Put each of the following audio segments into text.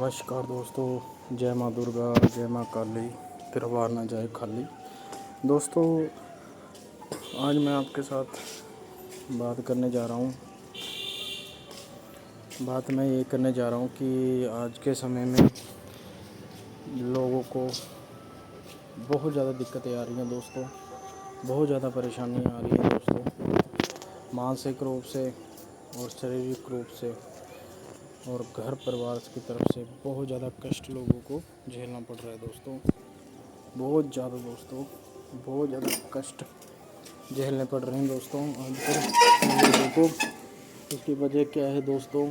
नमस्कार दोस्तों, जय माँ दुर्गा, जय माँ काली, तिरवार ना जाए खाली। दोस्तों, आज मैं आपके साथ बात करने जा रहा हूँ। बात मैं ये करने जा रहा हूँ कि आज के समय में लोगों को बहुत ज़्यादा दिक्कतें आ रही हैं दोस्तों, बहुत ज़्यादा परेशानियाँ आ रही हैं दोस्तों, मानसिक रूप से और शारीरिक रूप से और घर परिवार की तरफ से बहुत ज़्यादा कष्ट लोगों को झेलना पड़ रहा है दोस्तों। बहुत ज़्यादा दोस्तों, बहुत ज़्यादा कष्ट झेलने पड़ रहे हैं दोस्तों आजकल लोगों को। उसकी वजह क्या है दोस्तों?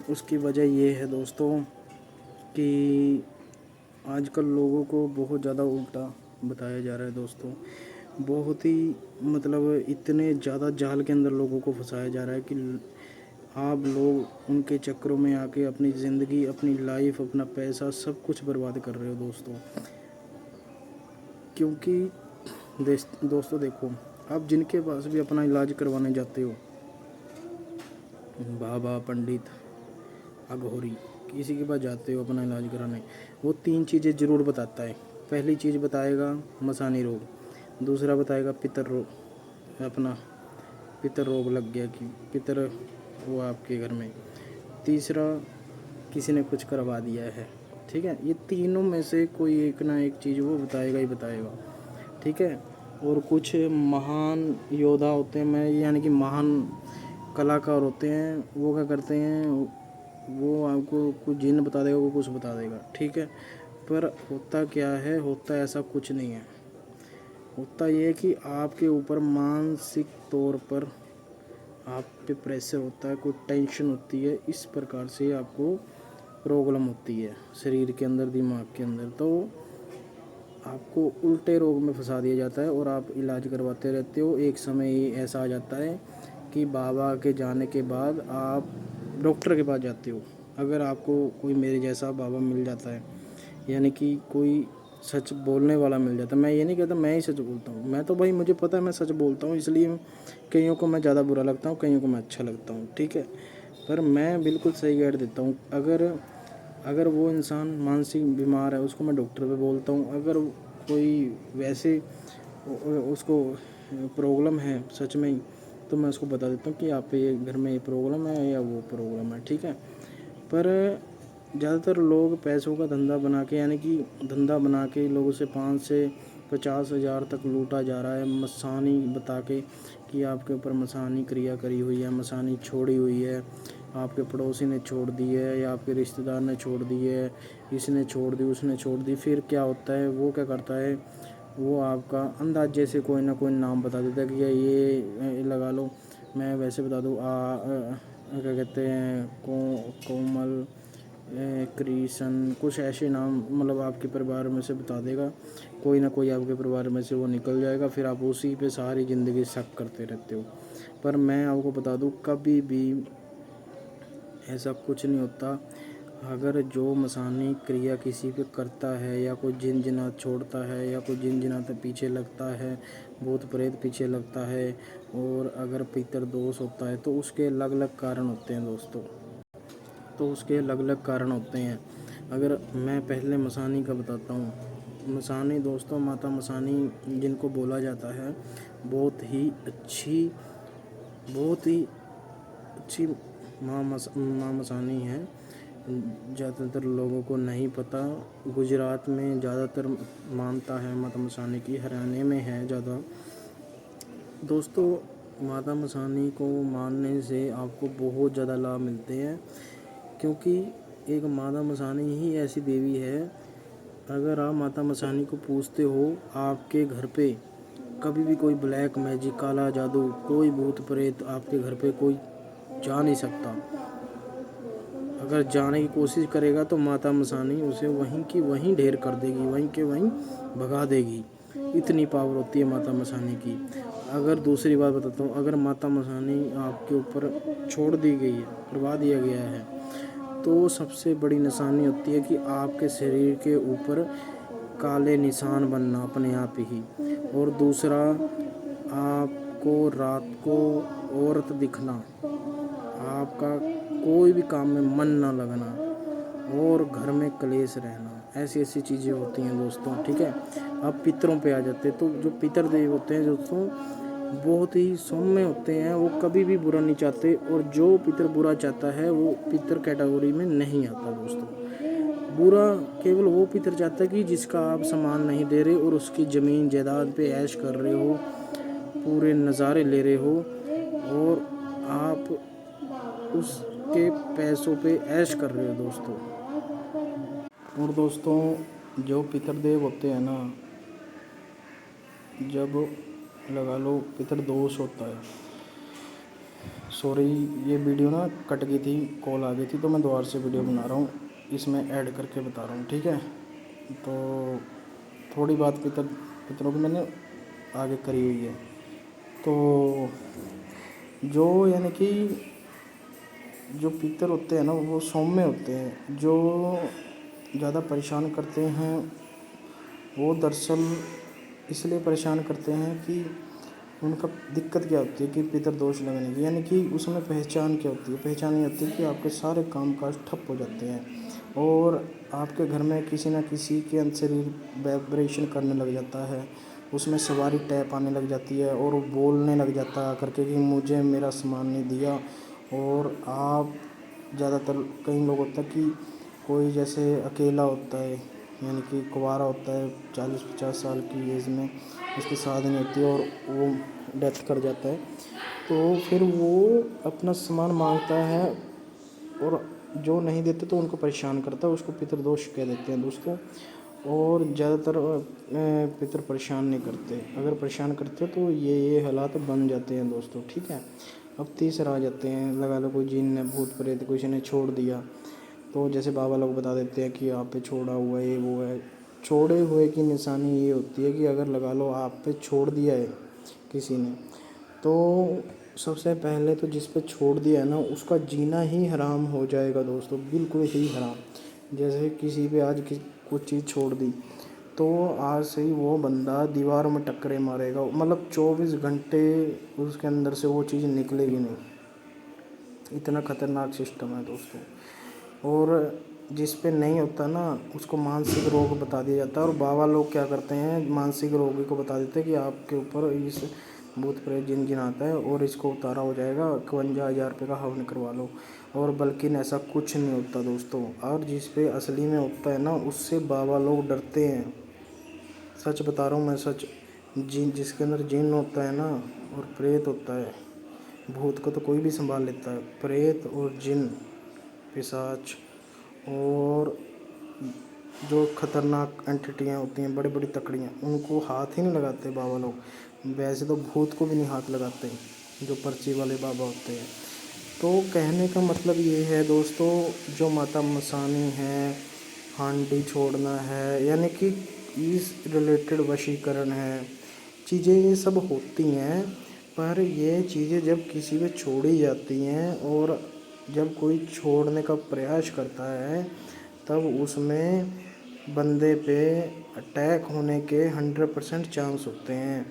उसकी वजह ये है दोस्तों कि आजकल लोगों को बहुत ज़्यादा उल्टा बताया जा रहा है दोस्तों। बहुत ही इतने ज़्यादा जाल के अंदर लोगों को फंसाया जा रहा है कि आप लोग उनके चक्करों में आके अपनी ज़िंदगी, अपनी लाइफ, अपना पैसा सब कुछ बर्बाद कर रहे हो दोस्तों। क्योंकि दोस्तों देखो, आप जिनके पास भी अपना इलाज करवाने जाते हो, बाबा, पंडित, अघोरी, किसी के पास जाते हो अपना इलाज कराने, वो 3 चीज़ें ज़रूर बताता है। पहली चीज़ बताएगा मसानी रोग, दूसरा बताएगा पितर रोग, अपना पितर रोग लग गया कि पितर हुआ आपके घर में, तीसरा किसी ने कुछ करवा दिया है। ठीक है, ये तीनों में से कोई एक ना एक चीज़ वो बताएगा ही बताएगा। ठीक है, और कुछ महान योद्धा होते हैं, मैं यानी कि महान कलाकार होते हैं, वो क्या करते हैं, वो आपको कुछ जिन बता देगा, वो कुछ बता देगा। ठीक है, पर होता क्या है, होता ऐसा कुछ नहीं है। होता ये है कि आपके ऊपर मानसिक तौर पर आप पे प्रेशर होता है, कोई टेंशन होती है, इस प्रकार से आपको प्रॉब्लम होती है शरीर के अंदर, दिमाग के अंदर, तो आपको उल्टे रोग में फंसा दिया जाता है और आप इलाज करवाते रहते हो। एक समय ही ऐसा आ जाता है कि बाबा के जाने के बाद आप डॉक्टर के पास जाते हो। अगर आपको कोई मेरे जैसा बाबा मिल जाता है, यानी कि कोई सच बोलने वाला मिल जाता है, मैं ये नहीं कहता मैं ही सच बोलता हूँ, मैं तो भाई मुझे पता है मैं सच बोलता हूँ, इसलिए कईयों को मैं ज़्यादा बुरा लगता हूँ, कईयों को मैं अच्छा लगता हूँ। ठीक है, पर मैं बिल्कुल सही गाइड देता हूँ। अगर वो इंसान मानसिक बीमार है, उसको मैं डॉक्टर पे बोलता हूँ। अगर कोई वैसे उसको प्रॉब्लम है सच में ही, तो मैं उसको बता देता हूँ कि आप ये घर में ये प्रॉब्लम है या वो प्रॉब्लम है। ठीक है, पर ज़्यादातर लोग पैसों का धंधा बना के, यानी कि धंधा बना के लोगों से 5 से 50 हज़ार तक लूटा जा रहा है, मसानी बता के कि आपके ऊपर मसानी क्रिया करी हुई है, मसानी छोड़ी हुई है, आपके पड़ोसी ने छोड़ दी है या आपके रिश्तेदार ने छोड़ दी है, इसने छोड़ दी, उसने छोड़ दी। फिर क्या होता है, वो क्या करता है, वो आपका अंदाजे से कोई ना कोई नाम बता देता है कि ये लगा लो। मैं वैसे बता दूँ, क्या कहते हैं, कोमल, कृष्ण, कुछ ऐसे नाम, आपके परिवार में से बता देगा, कोई ना कोई आपके परिवार में से वो निकल जाएगा। फिर आप उसी पे सारी ज़िंदगी शक करते रहते हो। पर मैं आपको बता दूँ, कभी भी ऐसा कुछ नहीं होता। अगर जो मसानी क्रिया किसी पे करता है, या कोई जिन जिनात छोड़ता है, या कोई जिन जिनात पीछे लगता है, भूत प्रेत पीछे लगता है, और अगर पितर दोष होता है, तो उसके अलग अलग कारण होते हैं दोस्तों। तो उसके अलग अलग कारण होते हैं। अगर मैं पहले मसानी का बताता हूँ। मसानी दोस्तों, माता मसानी जिनको बोला जाता है, बहुत ही अच्छी माँ मसानी है। ज़्यादातर लोगों को नहीं पता। गुजरात में ज़्यादातर मानता है माता मसानी की, हरियाणा में है ज़्यादा। दोस्तों, माता मसानी को मानने से आपको बहुत ज़्यादा लाभ मिलते हैं, क्योंकि एक माता मसानी ही ऐसी देवी है। अगर आप माता मसानी को पूजते हो, आपके घर पे कभी भी कोई ब्लैक मैजिक, काला जादू, कोई भूत प्रेत आपके घर पे कोई जा नहीं सकता। अगर जाने की कोशिश करेगा तो माता मसानी उसे वहीं की वहीं ढेर कर देगी, वहीं के वहीं भगा देगी। इतनी पावर होती है माता मसानी की। अगर दूसरी बात बताता हूँ, अगर माता मसानी आपके ऊपर छोड़ दी गई है, करवा दिया गया है, तो सबसे बड़ी निशानी होती है कि आपके शरीर के ऊपर काले निशान बनना अपने आप ही। और दूसरा, आपको रात को औरत दिखना, आपका कोई भी काम में मन ना लगना और घर में कलेश रहना, ऐसी ऐसी चीज़ें होती हैं दोस्तों। ठीक है, अब पितरों पे आ जाते हैं। तो जो पितर देव होते हैं दोस्तों, बहुत ही सौम्य होते हैं, वो कभी भी बुरा नहीं चाहते, और जो पितर बुरा चाहता है वो पितर कैटेगरी में नहीं आता दोस्तों। बुरा केवल वो पितर चाहता है कि जिसका आप सम्मान नहीं दे रहे और उसकी ज़मीन जायदाद पे ऐश कर रहे हो, पूरे नज़ारे ले रहे हो, और आप उसके पैसों पे ऐश कर रहे हो दोस्तों। और दोस्तों, जो पितरदेव होते हैं ना, जब लगा लो पितर दोष होता है, सॉरी ये वीडियो ना कट गई थी, कॉल आ गई थी, तो मैं दोबारा से वीडियो बना रहा हूँ, इसमें ऐड करके बता रहा हूँ। ठीक है, तो थोड़ी बात पितरों की मैंने आगे करी हुई है। तो जो यानी कि जो पितर होते हैं ना, वो सौम्य होते हैं। जो ज़्यादा परेशान करते हैं वो दरअसल इसलिए परेशान करते हैं कि उनका दिक्कत क्या होती है कि पितर दोष लगने की, यानी कि उसमें पहचान क्या होती है। पहचान ये होती है कि आपके सारे कामकाज ठप हो जाते हैं और आपके घर में किसी न किसी के शरीर वाइब्रेशन करने लग जाता है, उसमें सवारी टैप आने लग जाती है और वो बोलने लग जाता है करके कि मुझे मेरा सामान नहीं दिया। और आप ज़्यादातर कई लोग होता है कि कोई जैसे अकेला होता है, यानी कि कुंवारा होता है 40-50 साल की एज में, उसकी शादी नहीं होती और वो डेथ कर जाता है, तो फिर वो अपना सामान मांगता है और जो नहीं देते तो उनको परेशान करता है, उसको पितरदोष कह देते हैं दोस्तों। और ज़्यादातर पितर परेशान नहीं करते, अगर परेशान करते तो ये हालात बन जाते हैं दोस्तों। ठीक है, अब तीसरा आ जाते हैं, लगा लो कोई जिन ने, भूत प्रेत किसी ने छोड़ दिया, तो जैसे बाबा लोग बता देते हैं कि आप पे छोड़ा हुआ है, वो है। छोड़े हुए की निशानी ये होती है कि अगर लगा लो आप पे छोड़ दिया है किसी ने, तो सबसे पहले तो जिस पे छोड़ दिया है ना, उसका जीना ही हराम हो जाएगा दोस्तों, बिल्कुल ही हराम। जैसे किसी पे आज कुछ चीज़ छोड़ दी, तो आज से ही वो बंदा दीवारों में टक्करे मारेगा, मतलब 24 घंटे उसके अंदर से वो चीज़ निकलेगी नहीं। इतना ख़तरनाक सिस्टम है दोस्तों। और जिस पे नहीं होता ना, उसको मानसिक रोग बता दिया जाता है। और बाबा लोग क्या करते हैं, मानसिक रोगी को बता देते हैं कि आपके ऊपर इस भूत प्रेत जिन आता है और इसको उतारा हो जाएगा, 51,000 रुपये का हवन करवा लो। और बल्कि ऐसा कुछ नहीं होता दोस्तों। और जिस पे असली में होता है ना, उससे बाबा लोग डरते हैं। सच बता रहा हूँ मैं, सच। जिन जिसके अंदर जिन होता है ना और प्रेत होता है, भूत को तो कोई भी संभाल लेता है, प्रेत और जिन, पिशाच और जो खतरनाक एंटिटियाँ होती हैं, बड़ी बड़ी तकड़ियाँ, उनको हाथ ही नहीं लगाते बाबा लोग। वैसे तो भूत को भी नहीं हाथ लगाते, जो पर्ची वाले बाबा होते हैं। तो कहने का मतलब ये है दोस्तों, जो माता मसानी है, हांडी छोड़ना है, यानी कि इस रिलेटेड वशीकरण है, चीज़ें ये सब होती हैं। पर ये चीज़ें जब किसी पे छोड़ी जाती हैं और जब कोई छोड़ने का प्रयास करता है, तब उसमें बंदे पे अटैक होने के 100% चांस होते हैं।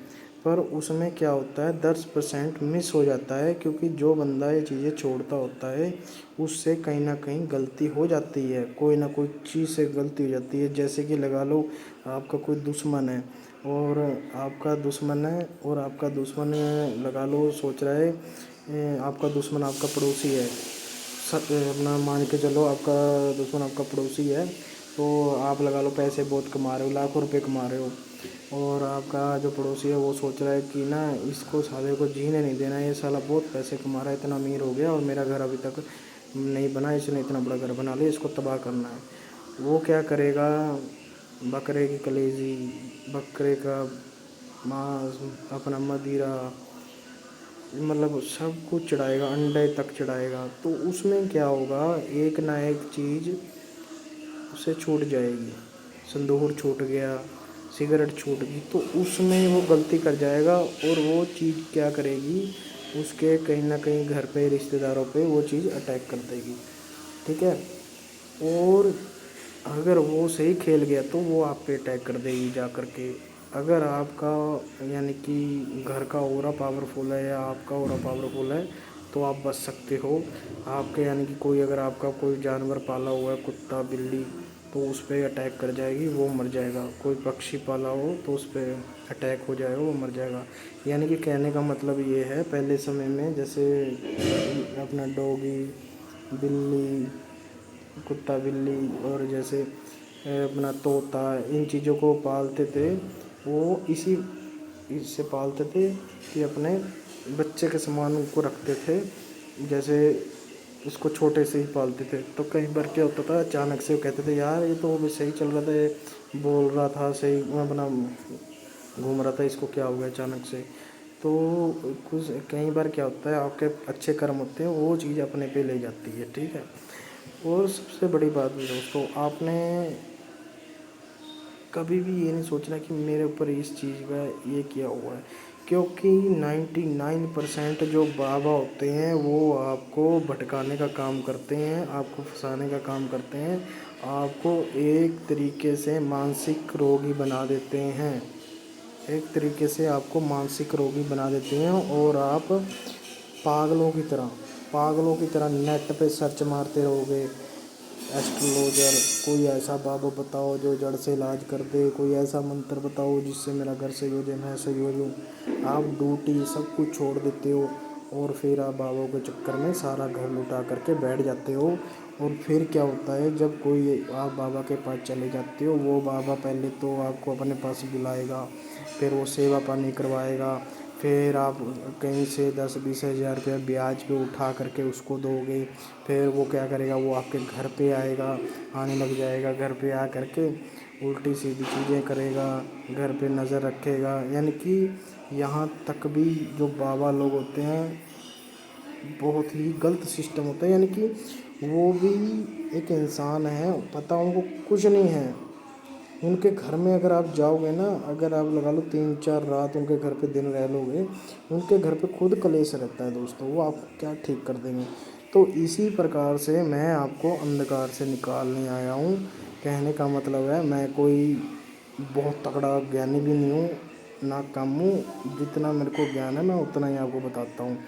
पर उसमें क्या होता है, 10% मिस हो जाता है, क्योंकि जो बंदा ये चीज़ें छोड़ता होता है उससे कहीं ना कहीं गलती हो जाती है, कोई ना कोई चीज़ से गलती हो जाती है। जैसे कि लगा लो आपका कोई दुश्मन है और आपका दुश्मन लगा लो सोच रहा है, आपका दुश्मन आपका पड़ोसी है, अपना मान के चलो आपका दुश्मन आपका पड़ोसी है, तो आप लगा लो पैसे बहुत कमा रहे हो, लाखों रुपए कमा रहे हो, और आपका जो पड़ोसी है वो सोच रहा है कि ना इसको साले को जीने नहीं देना, ये साला बहुत पैसे कमा रहा है, इतना अमीर हो गया और मेरा घर अभी तक नहीं बना, इसने इतना बड़ा घर बना लिया, इसको तबाह करना है। वो क्या करेगा, बकरे की कलेजी, बकरे का मांस, अपना मदिरा, मतलब सब कुछ चढ़ाएगा, अंडे तक चढ़ाएगा। तो उसमें क्या होगा, एक ना एक चीज़ उसे छूट जाएगी। संदूर छूट गया, सिगरेट छूट गई, तो उसमें वो गलती कर जाएगा और वो चीज़ क्या करेगी, उसके कहीं ना कहीं घर पे, रिश्तेदारों पे वो चीज़ अटैक कर देगी। ठीक है, और अगर वो सही खेल गया तो वो आप पे अटैक कर देगी जा कर के। अगर आपका यानी कि घर का ऑरा पावरफुल है या आपका ऑरा पावरफुल है, तो आप बच सकते हो। आपके यानी कि कोई अगर आपका कोई जानवर पाला हुआ है, कुत्ता बिल्ली, तो उस पर अटैक कर जाएगी, वो मर जाएगा। कोई पक्षी पाला हो तो उस पर अटैक हो जाएगा, वो मर जाएगा। यानी कि कहने का मतलब ये है, पहले समय में जैसे अपना डॉगी, बिल्ली, कुत्ता बिल्ली और जैसे अपना तोता, इन चीज़ों को पालते थे। वो इससे पालते थे कि अपने बच्चे के समान उनको रखते थे। जैसे उसको छोटे से ही पालते थे। तो कई बार क्या होता था, अचानक से वो कहते थे यार ये तो अभी सही चल रहा था, ये बोल रहा था सही, अपना घूम रहा था, इसको क्या हो गया अचानक से। तो कुछ कई बार क्या होता है, आपके अच्छे कर्म होते हैं, वो चीज़ अपने पे ले जाती है, ठीक है। और सबसे बड़ी बात है दोस्तों, आपने कभी भी ये नहीं सोचना कि मेरे ऊपर इस चीज़ का ये किया हुआ है, क्योंकि 99% जो बाबा होते हैं वो आपको भटकाने का काम करते हैं, आपको फंसाने का काम करते हैं, आपको एक तरीके से मानसिक रोगी बना देते हैं, एक तरीके से आपको मानसिक रोगी बना देते हैं। और आप पागलों की तरह नेट पे सर्च मारते रहोगे, एस्ट्रोलॉजर, कोई ऐसा बाबा बताओ जो जड़ से इलाज कर दे, कोई ऐसा मंत्र बताओ जिससे मेरा घर सही हो जाए, मैं सही हो जाऊँ। आप ड्यूटी सब कुछ छोड़ देते हो और फिर आप बाबा के चक्कर में सारा घर लुटा करके बैठ जाते हो। और फिर क्या होता है, जब कोई आप बाबा के पास चले जाते हो, वो बाबा पहले तो आपको अपने पास बुलाएगा, फिर वो सेवा पानी करवाएगा, फिर आप कहीं से 10-20 हज़ार रुपया ब्याज पे उठा करके उसको दोगे। फिर वो क्या करेगा, वो आपके घर पे आएगा, आने लग जाएगा, घर पे आ करके उल्टी सीधी चीज़ें करेगा, घर पे नज़र रखेगा। यानी कि यहाँ तक भी जो बाबा लोग होते हैं, बहुत ही गलत सिस्टम होता है। यानी कि वो भी एक इंसान है, पता उनको कुछ नहीं है। उनके घर में अगर आप जाओगे ना, अगर आप लगा लो 3-4 रात उनके घर पे दिन रह लोगे, उनके घर पे खुद कलेश रहता है दोस्तों, वो आपको क्या ठीक कर देंगे। तो इसी प्रकार से मैं आपको अंधकार से निकालने आया हूँ। कहने का मतलब है, मैं कोई बहुत तगड़ा ज्ञानी भी नहीं हूँ, ना कम हूँ। जितना मेरे को ज्ञान है मैं उतना ही आपको बताता हूँ।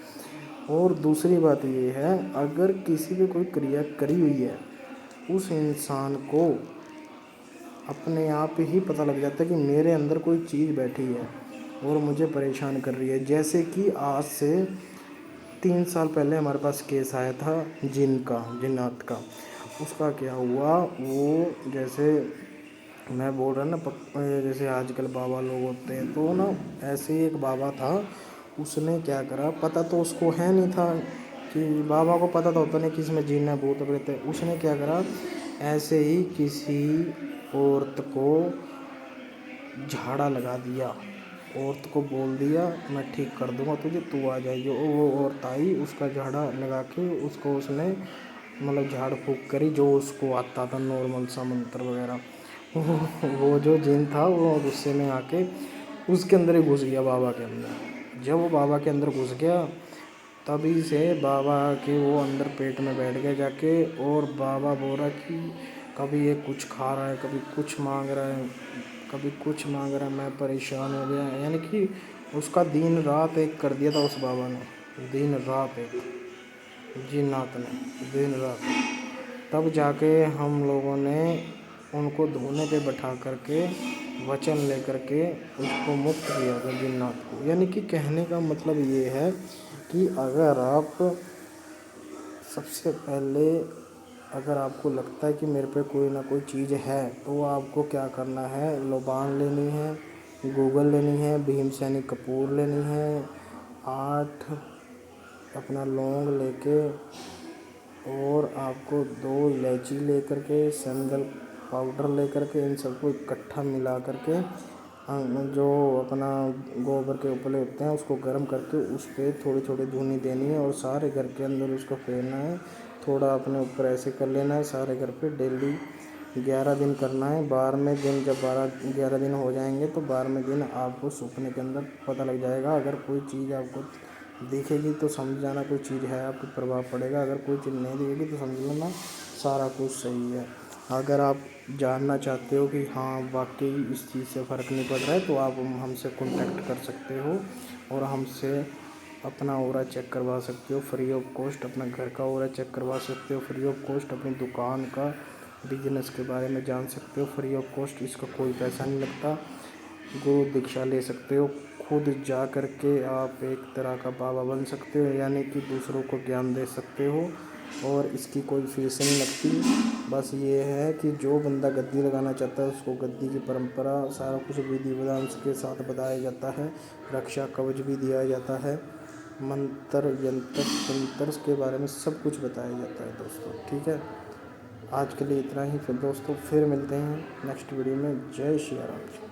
और दूसरी बात ये है, अगर किसी पे कोई क्रिया करी हुई है, उस इंसान को अपने आप ही पता लग जाता है कि मेरे अंदर कोई चीज़ बैठी है और मुझे परेशान कर रही है। जैसे कि आज से 3 साल पहले हमारे पास केस आया था जिन्नात का। उसका क्या हुआ, वो जैसे मैं बोल रहा ना, जैसे आजकल बाबा लोग होते हैं, तो ना ऐसे ही एक बाबा था। उसने क्या करा, पता तो उसको है नहीं था, कि बाबा को पता तो होता नहीं कि इसमें जिन्न है, भूत प्रेत है। उसने क्या करा, ऐसे ही किसी औरत को झाड़ा लगा दिया, औरत को बोल दिया मैं ठीक कर दूंगा तुझे, तू आ जाइए। और वो औरत आई, उसका झाड़ा लगा के उसको उसने मतलब झाड़ फूँक करी, जो उसको आता था नॉर्मल सा मंत्र वगैरह। वो जो जिन था वो गुस्से में आके उसके अंदर ही घुस गया, बाबा के अंदर। जब वो बाबा के अंदर घुस गया, तभी से बाबा के वो अंदर पेट में बैठ गया जाके। और बाबा बोल रहा कि कभी ये कुछ खा रहा है, कभी कुछ मांग रहा है, कभी कुछ मांग रहा है, मैं परेशान हो गया। यानी कि उसका दिन रात एक कर दिया था उस बाबा ने, दिन रात एक, जिन्नात ने, दिन रात। तब जाके हम लोगों ने उनको धोने पे बैठा करके वचन लेकर के उसको मुक्त किया था जिन्नात को। यानी कि कहने का मतलब ये है कि अगर आप सबसे पहले, अगर आपको लगता है कि मेरे पे कोई ना कोई चीज़ है, तो आपको क्या करना है, लोबान लेनी है, गूगल लेनी है, भीमसेनी कपूर लेनी है, 8 अपना लौंग लेके, और आपको 2 इलायची लेकर के, संदल पाउडर लेकर के, इन सबको इकट्ठा मिला करके जो अपना गोबर के उपले होते हैं उसको गर्म करके उस पर थोड़ी थोड़ी धुनी देनी है और सारे घर के अंदर उसको फेरना है। थोड़ा अपने ऊपर ऐसे कर लेना है सारे घर पे, डेली 11 दिन करना है। 12वें दिन जब 11 दिन हो जाएंगे तो 12वें दिन आपको सपने के अंदर पता लग जाएगा। अगर कोई चीज़ आपको दिखेगी तो समझ जाना कोई चीज़ है, आपको प्रभाव पड़ेगा। अगर कोई चीज़ नहीं दिखेगी तो समझ लेना सारा कुछ सही है। अगर आप जानना चाहते हो कि हाँ वाकई इस चीज़ से फ़र्क नहीं पड़ रहा है, तो आप हमसे कांटेक्ट कर सकते हो और हमसे अपना ऑरा चेक करवा सकते हो फ्री ऑफ कॉस्ट। अपना घर का ऑरा चेक करवा सकते हो फ्री ऑफ कॉस्ट। अपनी दुकान का बिजनेस के बारे में जान सकते हो फ्री ऑफ कॉस्ट। इसका कोई पैसा नहीं लगता। गुरु दीक्षा ले सकते हो। खुद जा कर के आप एक तरह का बाबा बन सकते हो, यानी कि दूसरों को ज्ञान दे सकते हो। और इसकी कोई फीस नहीं लगती। बस ये है कि जो बंदा गद्दी लगाना चाहता है उसको गद्दी की परंपरा सारा कुछ विधि विधान के साथ बताया जाता है। रक्षा कवच भी दिया जाता है। मंत्र यंत्र तंत्र के बारे में सब कुछ बताया जाता है दोस्तों। ठीक है, आज के लिए इतना ही। फिर दोस्तों फिर मिलते हैं नेक्स्ट वीडियो में। जय श्री राम।